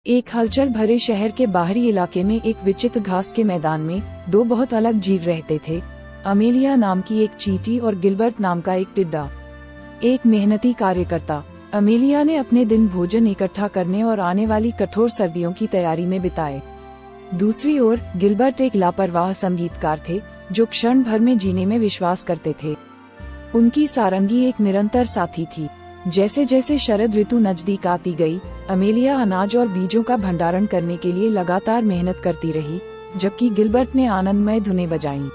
एक हलचल भरे शहर के बाहरी इलाके में एक विचित्र घास के मैदान में दो बहुत अलग जीव रहते थे। अमेलिया नाम की एक चींटी और गिलबर्ट नाम का एक टिड्डा, एक मेहनती कार्यकर्ता। अमेलिया ने अपने दिन भोजन इकट्ठा करने और आने वाली कठोर सर्दियों की तैयारी में बिताए। दूसरी ओर गिलबर्ट एक लापरवाह संगीतकार थे जो क्षण भर में जीने में विश्वास करते थे। उनकी सारंगी एक निरंतर साथी थी। जैसे जैसे शरद ऋतु नजदीक आती गई, अमेलिया अनाज और बीजों का भंडारण करने के लिए लगातार मेहनत करती रही, जबकि गिलबर्ट ने आनंदमय धुनें बजाईं,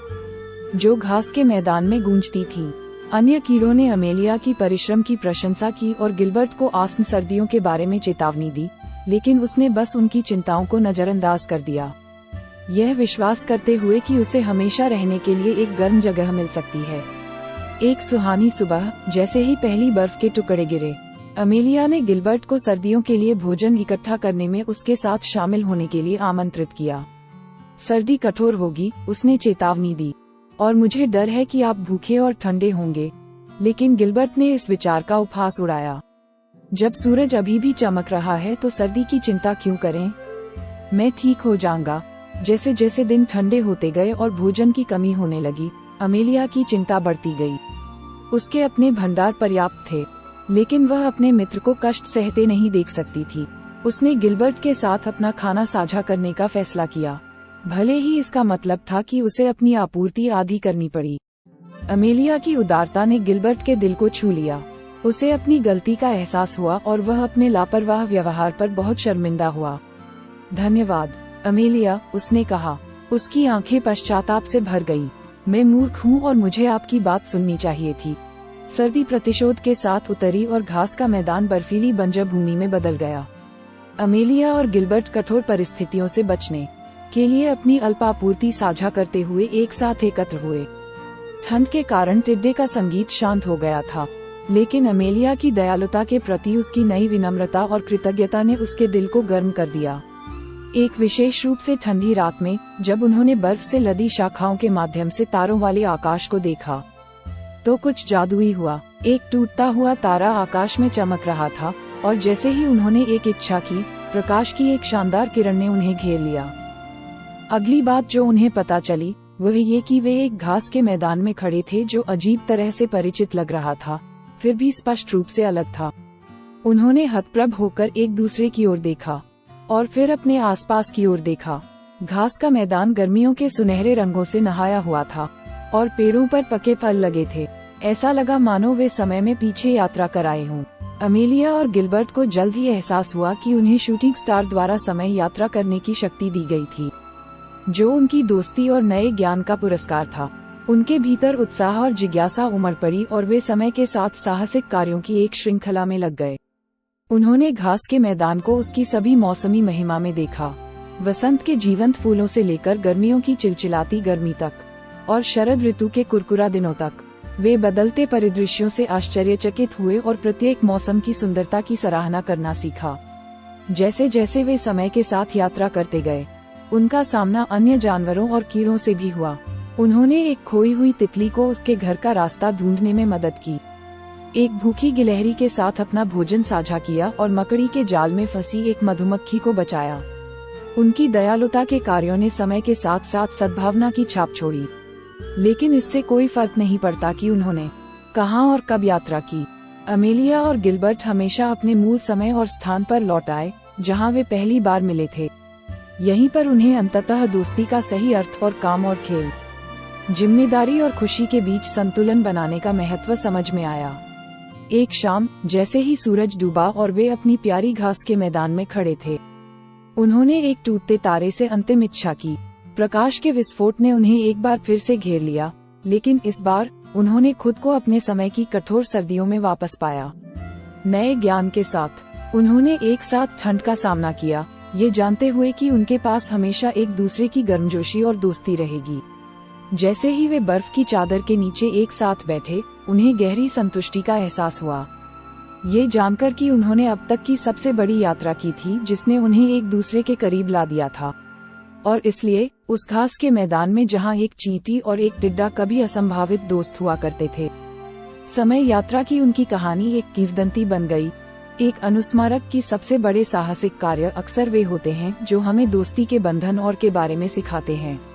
जो घास के मैदान में गूंजती थीं। अन्य कीड़ों ने अमेलिया की परिश्रम की प्रशंसा की और गिलबर्ट को आसन सर्दियों के बारे में चेतावनी दी, लेकिन उसने बस उनकी चिंताओं को नजरअंदाज कर दिया, यह विश्वास करते हुए कि उसे हमेशा रहने के लिए एक गर्म जगह मिल सकती है। एक सुहानी सुबह, जैसे ही पहली बर्फ के टुकड़े गिरे, अमेलिया ने गिलबर्ट को सर्दियों के लिए भोजन इकट्ठा करने में उसके साथ शामिल होने के लिए आमंत्रित किया। सर्दी कठोर होगी, उसने चेतावनी दी, और मुझे डर है कि आप भूखे और ठंडे होंगे। लेकिन गिलबर्ट ने इस विचार का उपहास उड़ाया। जब सूरज अभी भी चमक रहा है तो सर्दी की चिंता क्यों करें? मैं ठीक हो जाऊंगा। जैसे जैसे दिन ठंडे होते गए और भोजन की कमी होने लगी, अमेलिया की चिंता बढ़ती गई। उसके अपने भंडार पर्याप्त थे, लेकिन वह अपने मित्र को कष्ट सहते नहीं देख सकती थी। उसने गिलबर्ट के साथ अपना खाना साझा करने का फैसला किया, भले ही इसका मतलब था कि उसे अपनी आपूर्ति आधी करनी पड़ी। अमेलिया की उदारता ने गिलबर्ट के दिल को छू लिया। उसे अपनी गलती का एहसास हुआ और वह अपने लापरवाह व्यवहार पर बहुत शर्मिंदा हुआ। धन्यवाद अमेलिया, उसने कहा। उसकी आंखें पश्चाताप से भर गईं। मैं मूर्ख हूँ और मुझे आपकी बात सुननी चाहिए थी। सर्दी प्रतिशोध के साथ उतरी और घास का मैदान बर्फीली बंजर भूमि में बदल गया। अमेलिया और गिलबर्ट कठोर परिस्थितियों से बचने के लिए अपनी अल्पापूर्ति साझा करते हुए एक साथ एकत्र हुए। ठंड के कारण टिड्डे का संगीत शांत हो गया था, लेकिन अमेलिया की दयालुता के प्रति उसकी नई विनम्रता और कृतज्ञता ने उसके दिल को गर्म कर दिया। एक विशेष रूप से ठंडी रात में, जब उन्होंने बर्फ से लदी शाखाओं के माध्यम से तारों वाले आकाश को देखा, तो कुछ जादुई हुआ। एक टूटता हुआ तारा आकाश में चमक रहा था, और जैसे ही उन्होंने एक इच्छा की, प्रकाश की एक शानदार किरण ने उन्हें घेर लिया। अगली बात जो उन्हें पता चली वह ये कि वे एक घास के मैदान में खड़े थे जो अजीब तरह से परिचित लग रहा था, फिर भी स्पष्ट रूप से अलग था। उन्होंने हतप्रभ होकर एक दूसरे की ओर देखा और फिर अपने आसपास की ओर देखा। घास का मैदान गर्मियों के सुनहरे रंगों से नहाया हुआ था और पेड़ों पर पके फल लगे थे। ऐसा लगा मानो वे समय में पीछे यात्रा कर आए हों। अमेलिया और गिलबर्ट को जल्द ही एहसास हुआ कि उन्हें शूटिंग स्टार द्वारा समय यात्रा करने की शक्ति दी गई थी, जो उनकी दोस्ती और नए ज्ञान का पुरस्कार था। उनके भीतर उत्साह और जिज्ञासा उमड़ पड़ी और वे समय के साथ साहसिक कार्यों की एक श्रृंखला में लग गए। उन्होंने घास के मैदान को उसकी सभी मौसमी महिमा में देखा, वसंत के जीवंत फूलों से लेकर गर्मियों की चिलचिलाती गर्मी तक, और शरद ऋतु के कुरकुरा दिनों तक। वे बदलते परिदृश्यों से आश्चर्यचकित हुए और प्रत्येक मौसम की सुंदरता की सराहना करना सीखा। जैसे जैसे वे समय के साथ यात्रा करते गए, उनका सामना अन्य जानवरों और कीड़ों से भी हुआ। उन्होंने एक खोई हुई तितली को उसके घर का रास्ता ढूंढने में मदद की, एक भूखी गिलहरी के साथ अपना भोजन साझा किया और मकड़ी के जाल में फंसी एक मधुमक्खी को बचाया। उनकी दयालुता के कार्यों ने समय के साथ साथ सद्भावना की छाप छोड़ी, लेकिन इससे कोई फर्क नहीं पड़ता कि उन्होंने कहाँ और कब यात्रा की। अमेलिया और गिलबर्ट हमेशा अपने मूल समय और स्थान पर लौट आए जहाँ वे पहली बार मिले थे। यहीं पर उन्हें अंततः दोस्ती का सही अर्थ और काम और खेल, जिम्मेदारी और खुशी के बीच संतुलन बनाने का महत्व समझ में आया। एक शाम, जैसे ही सूरज डूबा और वे अपनी प्यारी घास के मैदान में खड़े थे, उन्होंने एक टूटते तारे से अंतिम इच्छा की। प्रकाश के विस्फोट ने उन्हें एक बार फिर से घेर लिया, लेकिन इस बार उन्होंने खुद को अपने समय की कठोर सर्दियों में वापस पाया। नए ज्ञान के साथ उन्होंने एक साथ ठंड का सामना किया, ये जानते हुए कि उनके पास हमेशा एक दूसरे की गर्मजोशी और दोस्ती रहेगी। जैसे ही वे बर्फ की चादर के नीचे एक साथ बैठे, उन्हें गहरी संतुष्टि का एहसास हुआ, ये जानकर कि उन्होंने अब तक की सबसे बड़ी यात्रा की थी जिसने उन्हें एक दूसरे के करीब ला दिया था। और इसलिए उस घास के मैदान में जहां एक चींटी और एक टिड्डा कभी असंभावित दोस्त हुआ करते थे, समय यात्रा की उनकी कहानी एक किंवदंती बन गई। एक अनुस्मारक की सबसे बड़े साहसिक कार्य अक्सर वे होते हैं जो हमें दोस्ती के बंधन और के बारे में सिखाते हैं।